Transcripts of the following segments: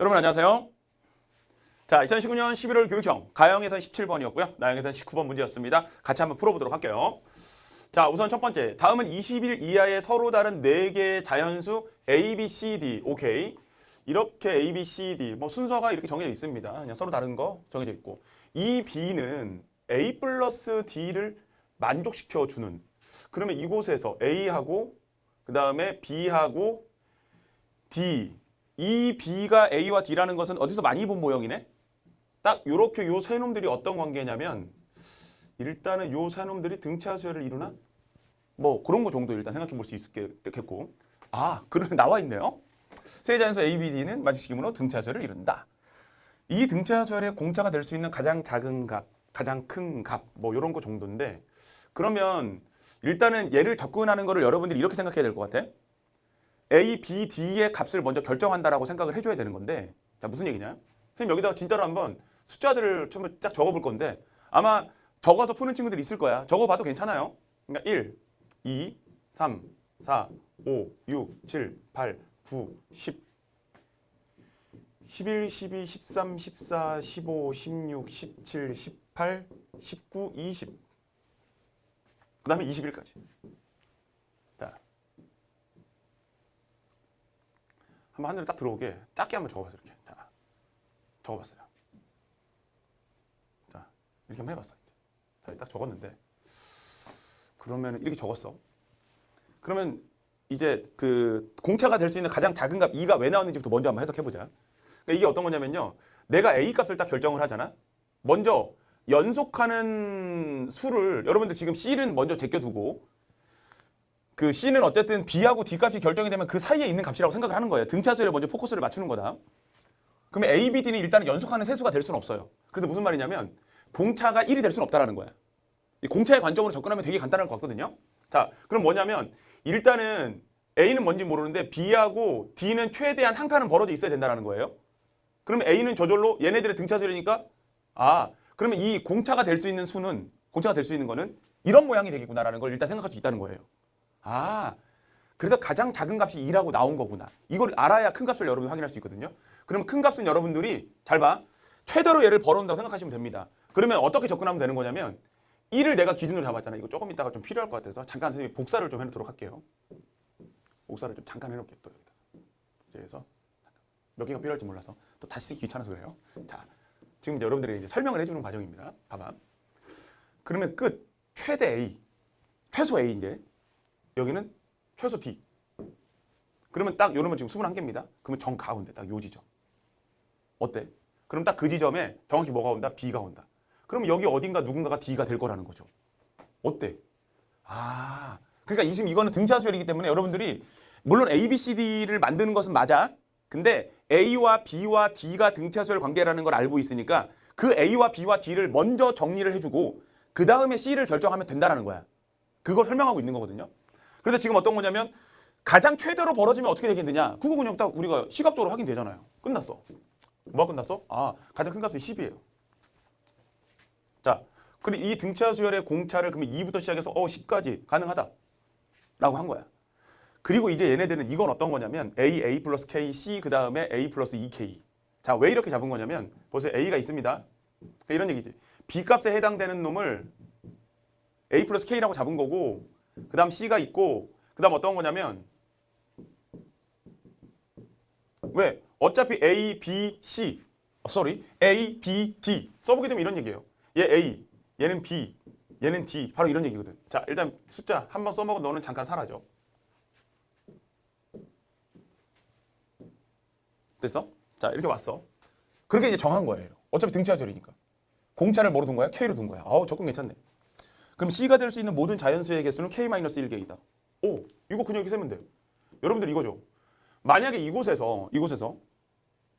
여러분 안녕하세요. 자, 2019년 11월 교육형 가형에선 17번이었고요. 나형에선 19번 문제였습니다. 같이 한번 풀어보도록 할게요. 자, 우선 첫 번째. 다음은 20일 이하의 서로 다른 4개의 자연수 A, B, C, D. 오케이. 이렇게 A, B, C, D. 뭐 순서가 이렇게 정해져 있습니다. 그냥 서로 다른 거 정해져 있고. 이 B는 A 플러스 D를 만족시켜 주는. 그러면 이곳에서 A하고 그 다음에 B하고 D. 이 B가 A와 D라는 것은 어디서 많이 본 모형이네? 딱 요렇게 요 세 놈들이 어떤 관계냐면 일단은 요 세 놈들이 등차수열을 이루나? 뭐 그런 거 정도 일단 생각해 볼 수 있겠고. 아, 그러면 나와 있네요. 세 자연수 A, B, D는 마주식이므로 등차수열을 이룬다. 이 등차수열의 공차가 될 수 있는 가장 작은 값, 가장 큰 값, 뭐 이런 거 정도인데 그러면 일단은 얘를 접근하는 거를 여러분들이 이렇게 생각해야 될 것 같아. A, B, D의 값을 먼저 결정한다라고 생각을 해줘야 되는 건데 자 무슨 얘기냐? 선생님 여기다가 진짜로 한번 숫자들을 처음에 쫙 적어볼 건데 아마 적어서 푸는 친구들이 있을 거야. 적어봐도 괜찮아요. 그러니까 1, 2, 3, 4, 5, 6, 7, 8, 9, 10, 11, 12, 13, 14, 15, 16, 17, 18, 19, 20. 그 다음에 21까지. 자, 한번 하늘에 딱 들어오게 작게 한번 적어봤어요. 이렇게. 자, 적어봤어요. 자, 이렇게 한번 해봤어. 자, 딱 적었는데 그러면 이렇게 적었어. 그러면 이제 그 공차가 될 수 있는 가장 작은 값 2가 왜 나왔는지부터 먼저 한번 해석해보자. 그러니까 이게 어떤 거냐면요. 내가 A 값을 딱 결정을 하잖아. 먼저 연속하는 수를 여러분들 지금 C는 먼저 제껴두고 그 C는 어쨌든 B하고 D 값이 결정이 되면 그 사이에 있는 값이라고 생각을 하는 거예요. 등차수열에 먼저 포커스를 맞추는 거다. 그러면 A, B, D는 일단 연속하는 세수가 될 수는 없어요. 그래서 무슨 말이냐면 공차가 1이 될 수는 없다라는 거야. 이 공차의 관점으로 접근하면 되게 간단할 것 같거든요. 자, 그럼 뭐냐면 일단은 A는 뭔지 모르는데 B하고 D는 최대한 한 칸은 벌어져 있어야 된다는 거예요. 그러면 A는 저절로 얘네들의 등차수열이니까 그러면 이 공차가 될 수 있는 수는 공차가 될 수 있는 거는 이런 모양이 되겠구나라는 걸 일단 생각할 수 있다는 거예요. 그래서 가장 작은 값이 2라고 나온 거구나. 이걸 알아야 큰 값을 여러분이 확인할 수 있거든요. 그러면 큰 값은 여러분들이 잘 봐. 최대로 얘를 벌어온다고 생각하시면 됩니다. 그러면 어떻게 접근하면 되는 거냐면 1을 내가 기준으로 잡았잖아. 이거 조금 이따가 좀 필요할 것 같아서 잠깐 선생님이 복사를 좀 해놓도록 할게요. 복사를 좀 잠깐 해놓을게요. 또 여기다. 그래서 몇 개가 필요할지 몰라서 또 다시 쓰기 귀찮아서 그래요. 자, 지금 이제 여러분들이 이제 설명을 해주는 과정입니다. 봐봐. 그러면 끝 최대 A, 최소 A 이제 여기는 최소 D. 그러면 딱 요러면 지금 21개입니다. 그러면 정 가운데 딱 요 지점. 어때? 그럼 딱 그 지점에 정확히 뭐가 온다? B가 온다. 그럼 여기 어딘가 누군가가 D가 될 거라는 거죠. 어때? 그러니까 지금 이거는 등차수열이기 때문에 여러분들이 물론 A, B, C, D를 만드는 것은 맞아. 근데 A와 B와 D가 등차수열 관계라는 걸 알고 있으니까 그 A와 B와 D를 먼저 정리를 해주고 그 다음에 C를 결정하면 된다는 거야. 그걸 설명하고 있는 거거든요. 그래서 지금 어떤 거냐면 가장 최대로 벌어지면 어떻게 되겠느냐. 그거 그냥 딱 우리가 시각적으로 확인되잖아요. 끝났어. 뭐가 끝났어? 가장 큰 값은 10이에요. 자, 그리고 이 등차수열의 공차를 그러면 2부터 시작해서 10까지 가능하다라고 한 거야. 그리고 이제 얘네들은 이건 어떤 거냐면 A, A 플러스 K, C 그 다음에 A 플러스 2K. 자, 왜 이렇게 잡은 거냐면 보세요. A가 있습니다. 그러니까 이런 얘기지. B 값에 해당되는 놈을 A 플러스 K라고 잡은 거고 그 다음 C가 있고 그 다음 어떤 거냐면 왜? 어차피 A, B, C A, B, D 써보게 되면 이런 얘기예요. 얘 A, 얘는 B, 얘는 D 바로 이런 얘기거든. 자, 일단 숫자 한번 써먹어 너는 잠깐 사라져. 됐어? 자, 이렇게 왔어. 그렇게 이제 정한 거예요. 어차피 등차수열이니까. 공차를 뭐로 둔 거야? K로 둔 거야. 접근 괜찮네. 그럼 C가 될 수 있는 모든 자연수의 개수는 K-1개이다. 이거 그냥 이렇게 세면 돼요. 여러분들 이거죠. 만약에 이곳에서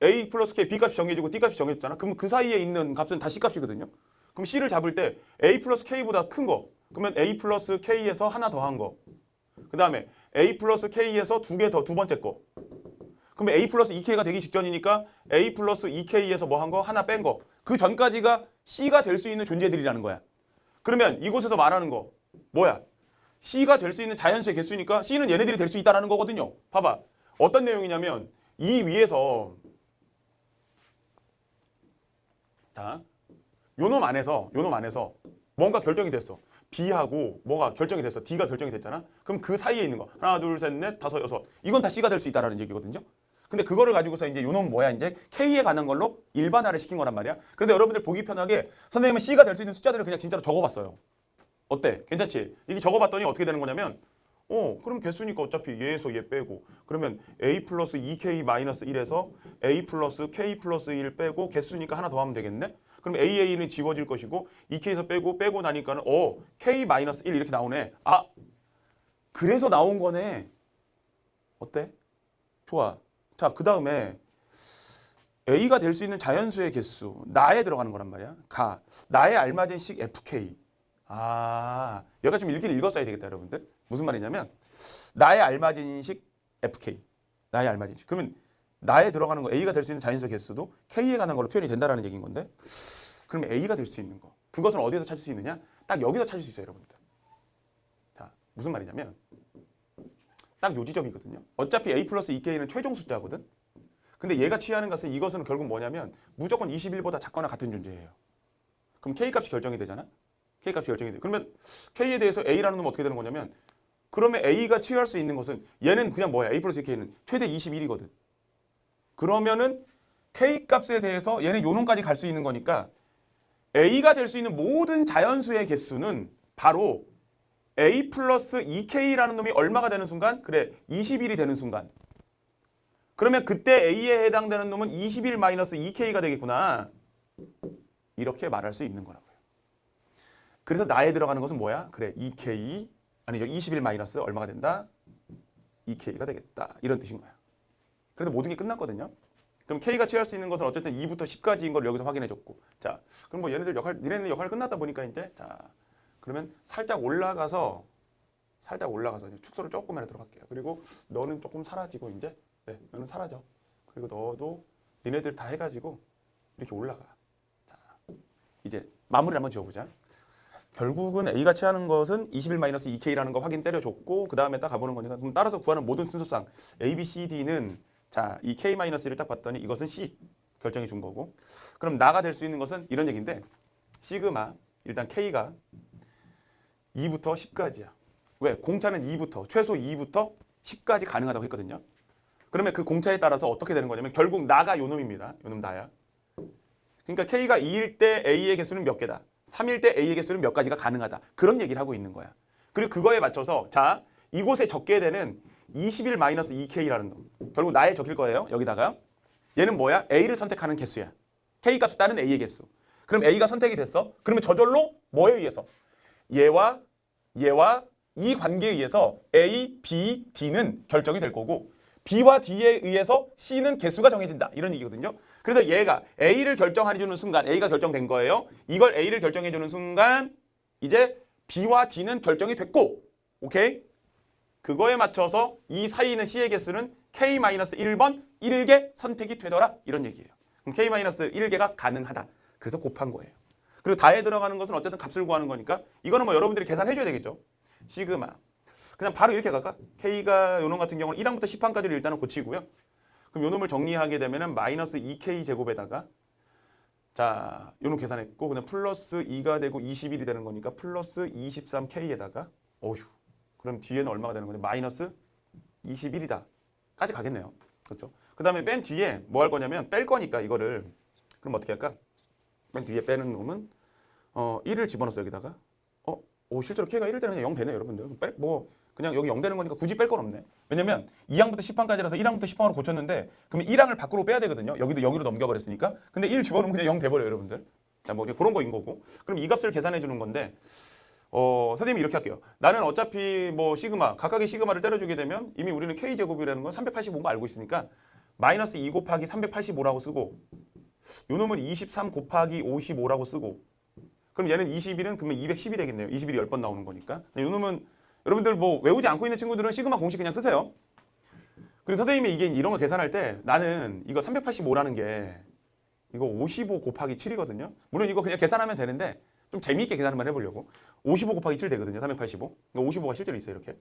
A 플러스 K, B 값이 정해지고 D 값이 정해졌잖아. 그럼 그 사이에 있는 값은 다 C 값이거든요. 그럼 C를 잡을 때 A 플러스 K보다 큰 거. 그러면 A 플러스 K에서 하나 더한 거. 그 다음에 A 플러스 K에서 두 번째 거. 그러면 A 플러스 2K가 되기 직전이니까 A 플러스 2K에서 뭐 한 거? 하나 뺀 거. 그 전까지가 C가 될 수 있는 존재들이라는 거야. 그러면 이곳에서 말하는 거 뭐야? C가 될 수 있는 자연수의 개수니까 C는 얘네들이 될 수 있다는 거거든요. 봐봐. 어떤 내용이냐면 이 위에서 자, 요놈 안에서 뭔가 결정이 됐어. B하고 뭐가 결정이 됐어. D가 결정이 됐잖아. 그럼 그 사이에 있는 거 하나, 둘, 셋, 넷, 다섯, 여섯 이건 다 C가 될 수 있다라는 얘기거든요. 근데 그거를 가지고서 이제 요놈 뭐야 이제 K에 관한 걸로 일반화를 시킨 거란 말이야. 그런데 여러분들 보기 편하게 선생님은 C가 될 수 있는 숫자들을 그냥 진짜로 적어봤어요. 어때? 괜찮지? 이게 적어봤더니 어떻게 되는 거냐면 그럼 개수니까 어차피 얘에서 얘 빼고 그러면 A 플러스 2K 마이너스 1에서 A 플러스 K 플러스 1 빼고 개수니까 하나 더 하면 되겠네? 그럼 AA는 지워질 것이고 2K에서 빼고 나니까는 K 마이너스 1 이렇게 나오네. 아, 그래서 나온 거네. 어때? 좋아. 자, 그 다음에 A가 될 수 있는 자연수의 개수 나에 들어가는 거란 말이야. 나에 알맞은 식 FK. 아, 여기가 좀 읽기를 읽었어야 되겠다, 여러분들. 무슨 말이냐면 나에 알맞은 식 FK. 나에 알맞은 식. 그러면 나에 들어가는 거 A가 될 수 있는 자연수의 개수도 K에 관한 걸로 표현이 된다라는 얘기인 건데 그럼 A가 될 수 있는 거. 그것은 어디서 찾을 수 있느냐? 딱 여기서 찾을 수 있어요, 여러분들. 자, 무슨 말이냐면 딱 요 지점이거든요. 어차피 A 플러스 2K는 최종 숫자거든. 근데 얘가 취하는 것은 이것은 결국 뭐냐면 무조건 21보다 작거나 같은 존재예요. 그럼 K 값이 결정이 되잖아. K 값이 결정이 돼. 그러면 K에 대해서 A라는 놈은 어떻게 되는 거냐면 그러면 A가 취할 수 있는 것은 얘는 그냥 뭐야? A 플러스 2K는 최대 21이거든. 그러면은 K 값에 대해서 얘는 요 놈까지 갈 수 있는 거니까 A가 될 수 있는 모든 자연수의 개수는 바로 A 플러스 2K라는 놈이 얼마가 되는 순간? 그래, 21이 되는 순간. 그러면 그때 A에 해당되는 놈은 21 마이너스 2K가 되겠구나. 이렇게 말할 수 있는 거라고요. 그래서 나에 들어가는 것은 뭐야? 그래, 2K, 아니죠, 21 마이너스 얼마가 된다? 2K가 되겠다. 이런 뜻인 거야. 그래서 모든 게 끝났거든요. 그럼 K가 취할 수 있는 것은 어쨌든 2부터 10까지인 걸 여기서 확인해줬고. 자, 그럼 뭐 얘네들 니네들 역할 끝났다 보니까 이제 자, 그러면 살짝 올라가서 이제 축소를 조금만 들어갈게요. 그리고 너는 조금 사라지고 이제 너는 사라져. 그리고 너도 니네들 다 해가지고 이렇게 올라가. 자, 이제 마무리를 한번 지어보자. 결국은 A가 취하는 것은 21-2K라는 거 확인 때려줬고 그 다음에 딱 가보는 거니까 그럼 따라서 구하는 모든 순서상 A, B, C, D는 자, 이 K-1을 딱 봤더니 이것은 C 결정해 준 거고 그럼 나가 될 수 있는 것은 이런 얘기인데 시그마 일단 K가 2부터 10까지야. 왜? 공차는 2부터 최소 2부터 10까지 가능하다고 했거든요. 그러면 그 공차에 따라서 어떻게 되는 거냐면 결국 나가 요 놈입니다. 요 놈 나야. 그러니까 K가 2일 때 A의 개수는 몇 개다. 3일 때 A의 개수는 몇 가지가 가능하다. 그런 얘기를 하고 있는 거야. 그리고 그거에 맞춰서 자 이곳에 적게 되는 21-2K라는 놈. 결국 나에 적힐 거예요. 여기다가. 얘는 뭐야? A를 선택하는 개수야. K 값에 따른 A의 개수. 그럼 A가 선택이 됐어. 그러면 저절로 뭐에 의해서? 얘와 이 관계에 의해서 A, B, D는 결정이 될 거고 B와 D에 의해서 C는 개수가 정해진다. 이런 얘기거든요. 그래서 얘가 A를 결정해주는 순간 A가 결정된 거예요. 이걸 A를 결정해주는 순간 이제 B와 D는 결정이 됐고 오케이? 그거에 맞춰서 이 사이에 있는 C의 개수는 K-1번 1개 선택이 되더라. 이런 얘기예요. 그럼 K-1개가 가능하다. 그래서 곱한 거예요. 그리고 다에 들어가는 것은 어쨌든 값을 구하는 거니까 이거는 뭐 여러분들이 계산해 줘야 되겠죠. 시그마. 그냥 바로 이렇게 갈까? K가 요놈 같은 경우는 1항부터 10항까지를 일단은 고치고요. 그럼 요놈을 정리하게 되면은 마이너스 2K 제곱에다가 자, 요놈 계산했고 그냥 플러스 2가 되고 21이 되는 거니까 플러스 23K에다가 어휴. 그럼 뒤에는 얼마가 되는 거냐? 마이너스 21이다. 까지 가겠네요. 그렇죠? 그 다음에 맨 뒤에 뭐 할 거냐면 뺄 거니까 이거를 그럼 어떻게 할까? 맨 뒤에 빼는 놈은 1을 집어넣었어 여기다가 실제로 K가 1일 때는 0 되네 여러분들. 그냥 여기 0 되는 거니까 굳이 뺄 건 없네. 왜냐면 2항부터 10항까지라서 1항부터 10항으로 고쳤는데 그러면 1항을 밖으로 빼야 되거든요. 여기로 넘겨버렸으니까. 근데 1 집어넣으면 그냥 0 돼버려요 여러분들. 자, 뭐 그런 거인 거고. 그럼 이 값을 계산해 주는 건데 선생님이 이렇게 할게요. 나는 어차피 뭐 시그마 각각의 시그마를 때려주게 되면 이미 우리는 K제곱이라는 건 385인 거 알고 있으니까 마이너스 2 곱하기 385라고 쓰고 요 놈은 23 곱하기 55라고 쓰고 그럼 얘는 21은 그러면 210이 되겠네요. 21이 10번 나오는 거니까. 요 놈은 여러분들 뭐 외우지 않고 있는 친구들은 시그마 공식 그냥 쓰세요. 그리고 선생님이 이게 이런 거 계산할 때 나는 이거 385라는 게 이거 55 곱하기 7이거든요. 물론 이거 그냥 계산하면 되는데 좀 재미있게 계산 한번 해보려고. 55 곱하기 7 되거든요. 385. 55가 실제로 있어요. 이렇게.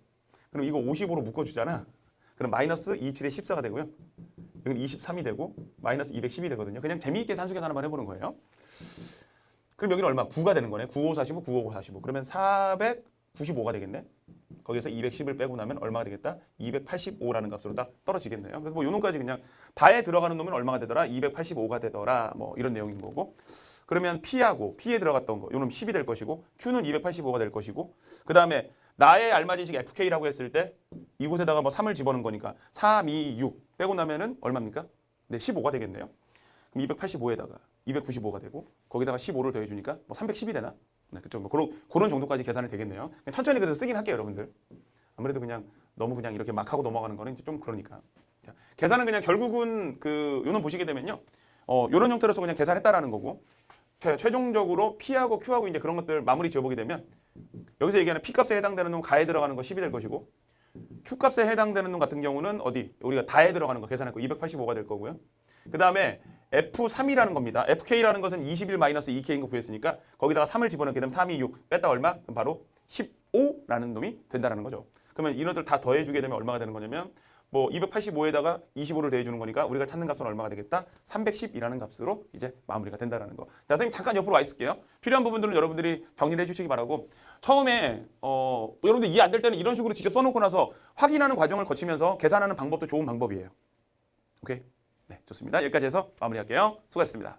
그럼 이거 55로 묶어주잖아. 그럼 마이너스 27에 14가 되고요. 여기는 23이 되고 마이너스 210이 되거든요. 그냥 재미있게 산수 계산 한번 해보는 거예요. 그럼 여기는 얼마? 9가 되는 거네. 9, 5, 45, 9, 5, 45. 그러면 495가 되겠네. 거기서 210을 빼고 나면 얼마가 되겠다? 285라는 값으로 딱 떨어지겠네요. 그래서 뭐 요 놈까지 그냥 다에 들어가는 놈은 얼마가 되더라? 285가 되더라. 뭐 이런 내용인 거고. 그러면 P하고 P에 들어갔던 거, 요놈 10이 될 것이고 Q는 285가 될 것이고 그 다음에 나의 알맞은식 FK라고 했을 때 이곳에다가 뭐 3을 집어넣은 거니까 3, 2, 6 빼고 나면은 얼마입니까? 네, 15가 되겠네요. 그럼 285에다가 295가 되고 거기다가 15를 더해주니까 뭐 310이 되나? 네, 그쵸. 뭐 그런 정도까지 계산이 되겠네요. 그냥 천천히 그래서 쓰긴 할게요, 여러분들. 아무래도 그냥 너무 그냥 이렇게 막 하고 넘어가는 거는 이제 좀 그러니까. 자, 계산은 그냥 결국은 그 요놈 보시게 되면요, 요런 형태로서 그냥 계산했다라는 거고 최종적으로 P하고 Q하고 이제 그런 것들 마무리 지어보게 되면 여기서 얘기하는 P 값에 해당되는 놈 가에 들어가는 거 10이 될 것이고 Q 값에 해당되는 놈 같은 경우는 어디 우리가 다에 들어가는 거 계산했고 285가 될 거고요. 그 다음에 F3이라는 겁니다. FK라는 것은 21-2K인 거 구했으니까 거기다가 3을 집어넣게 되면 3, 2, 6 뺐다 얼마? 그럼 바로 15라는 놈이 된다는 거죠. 그러면 이놈들 다 더해주게 되면 얼마가 되는 거냐면 뭐 285에다가 25를 더해주는 거니까 우리가 찾는 값은 얼마가 되겠다? 310이라는 값으로 이제 마무리가 된다는 거. 자, 선생님 잠깐 옆으로 와 있을게요. 필요한 부분들은 여러분들이 정리를 해주시기 바라고 처음에 여러분들 이해 안 될 때는 이런 식으로 직접 써놓고 나서 확인하는 과정을 거치면서 계산하는 방법도 좋은 방법이에요. 오케이? 네, 좋습니다. 여기까지 해서 마무리할게요. 수고하셨습니다.